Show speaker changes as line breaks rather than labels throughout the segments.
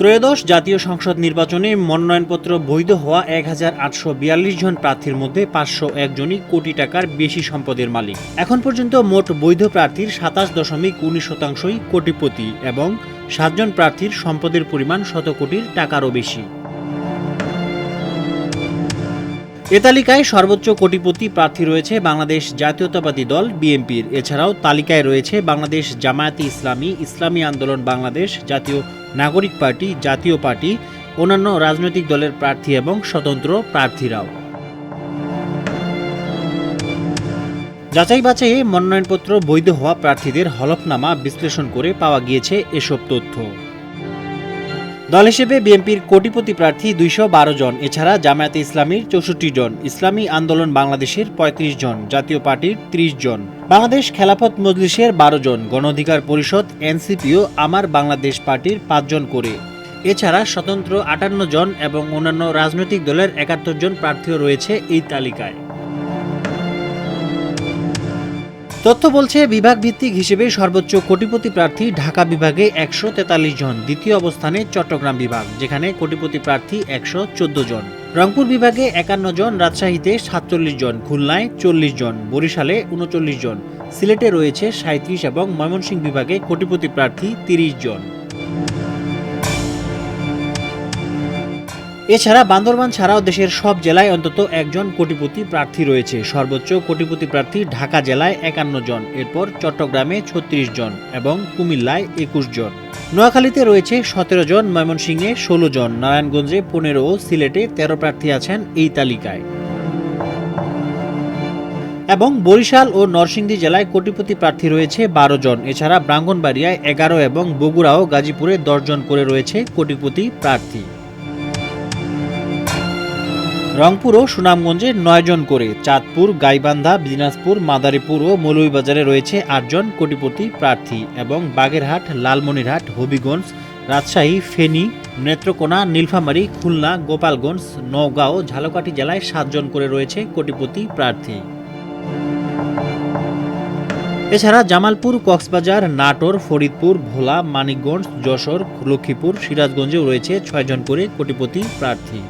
ত্রয়োদশ জাতীয় সংসদ নির্বাচনে মনোনয়নপত্র বৈধ হওয়া ১,৮৪২ জন প্রার্থীর মধ্যে ৫০১ জনই কোটি টাকার বেশি সম্পদের মালিক। এখন পর্যন্ত মোট বৈধ প্রার্থীর ২৭.১৯%ই কোটিপতি এবং ৭ জন প্রার্থীর সম্পদের পরিমাণ শত কোটির টাকারও বেশি। এ তালিকায় সর্বোচ্চ কোটিপতি প্রার্থী রয়েছে বাংলাদেশ জাতীয়তাবাদী দল বিএনপির। এছাড়াও তালিকায় রয়েছে বাংলাদেশ জামায়াতে ইসলামী, ইসলামী আন্দোলন বাংলাদেশ, জাতীয় নাগরিক পার্টি, জাতীয় পার্টি, অন্যান্য রাজনৈতিক দলের প্রার্থী এবং স্বতন্ত্র প্রার্থীরাও। যাচাই বাছাইয়ে মনোনয়নপত্র বৈধ হওয়া প্রার্থীদের হলফনামা বিশ্লেষণ করে পাওয়া গিয়েছে এসব তথ্য। দল হিসেবে বিএনপির কোটিপতি প্রার্থী ২১২ জন, এছাড়া জামায়াতে ইসলামীর ৬৪ জন, ইসলামী আন্দোলন বাংলাদেশের ৩৫ জন, জাতীয় পার্টির ৩০ জন, বাংলাদেশ খেলাফত মজলিসের ১২ জন, গণ অধিকার পরিষদ এনসিপি ও আমার বাংলাদেশ পার্টির ৫ জন করে। এছাড়া স্বতন্ত্র ৫৮ জন এবং অন্যান্য রাজনৈতিক দলের ৭১ জন প্রার্থীও রয়েছে এই তালিকায়। তথ্য বলছে বিভাগ ভিত্তিক হিসেবে সর্বোচ্চ কোটিপতি প্রার্থী ঢাকা বিভাগে ১৪৩ জন, দ্বিতীয় অবস্থানে চট্টগ্রাম বিভাগ যেখানে কোটিপতি প্রার্থী ১১৪ জন, রংপুর বিভাগে ৫১ জন, রাজশাহীতে ৪৭ জন, খুলনায় ৪০ জন, বরিশালে ৩৯ জন, সিলেটে রয়েছে ৩৭ এবং ময়মনসিংহ বিভাগে কোটিপতি প্রার্থী ৩০ জন। এছাড়া বান্দরবান ছাড়াও দেশের সব জেলায় অন্তত একজন কোটিপতি প্রার্থী রয়েছে। সর্বোচ্চ কোটিপতি প্রার্থী ঢাকা জেলায় ৫১ জন, এরপর চট্টগ্রামে ৩৬ জন এবং কুমিল্লায় ২১ জন। নোয়াখালীতে রয়েছে ১৭ জন, ময়মনসিংহে ১৬ জন, নারায়ণগঞ্জে ১৫ ও সিলেটে ১৩ প্রার্থী আছেন এই তালিকায়। এবং বরিশাল ও নরসিংদী জেলায় কোটিপতি প্রার্থী রয়েছে ১২ জন। এছাড়া ব্রাহ্মণবাড়িয়ায় ১১ এবং বগুড়া ও গাজীপুরে ১০ জন করে রয়েছে কোটিপতি প্রার্থী। রংপুর ও সুনামগঞ্জে ৯ জন করে, চাঁদপুর, গাইবান্ধা, দিনাজপুর, মাদারীপুর ও মৌলভীবাজারে রয়েছে ৮ জন কোটিপতি প্রার্থী এবং বাগেরহাট, লালমনিরহাট, হবিগঞ্জ, রাজশাহী, ফেনী, নেত্রকোনা, নীলফামারী, খুলনা, গোপালগঞ্জ, নওগাঁ ও ঝালকাঠি জেলায় ৭ জন করে রয়েছে কোটিপতি প্রার্থী। এছাড়া জামালপুর, কক্সবাজার, নাটোর, ফরিদপুর, ভোলা, মানিকগঞ্জ, যশোর, লক্ষ্মীপুর, সিরাজগঞ্জেও রয়েছে ৬ জন করে কোটিপতি প্রার্থী।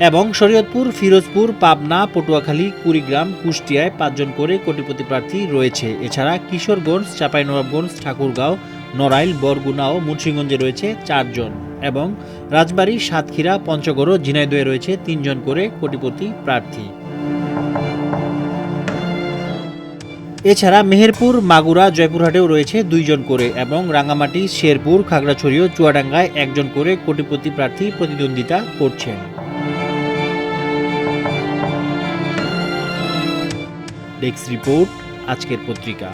এবং শরীয়তপুর, ফিরোজপুর, পাবনা, পটুয়াখালী, কুড়িগ্রাম, কুষ্টিয়ায় ৫ জন করে কোটিপতি প্রার্থী রয়েছে। এছাড়া কিশোরগঞ্জ, চাঁপাইনবাবগঞ্জ, ঠাকুরগাঁও, নড়াইল, বরগুনা ও মুন্সিগঞ্জে রয়েছে ৪ জন এবং রাজবাড়ী, সাতক্ষীরা, পঞ্চগড় ও ঝিনাইদহে রয়েছে ৩ জন করে কোটিপতি প্রার্থী। এছাড়া মেহেরপুর, মাগুরা, জয়পুরহাটেও রয়েছে ২ জন করে এবং রাঙ্গামাটি, শেরপুর, খাগড়াছড়ি ও চুয়াডাঙ্গায় ১ জন করে কোটিপতি প্রার্থী প্রতিদ্বন্দ্বিতা করছেন। ডেস্ক রিপোর্ট, আজকের পত্রিকা।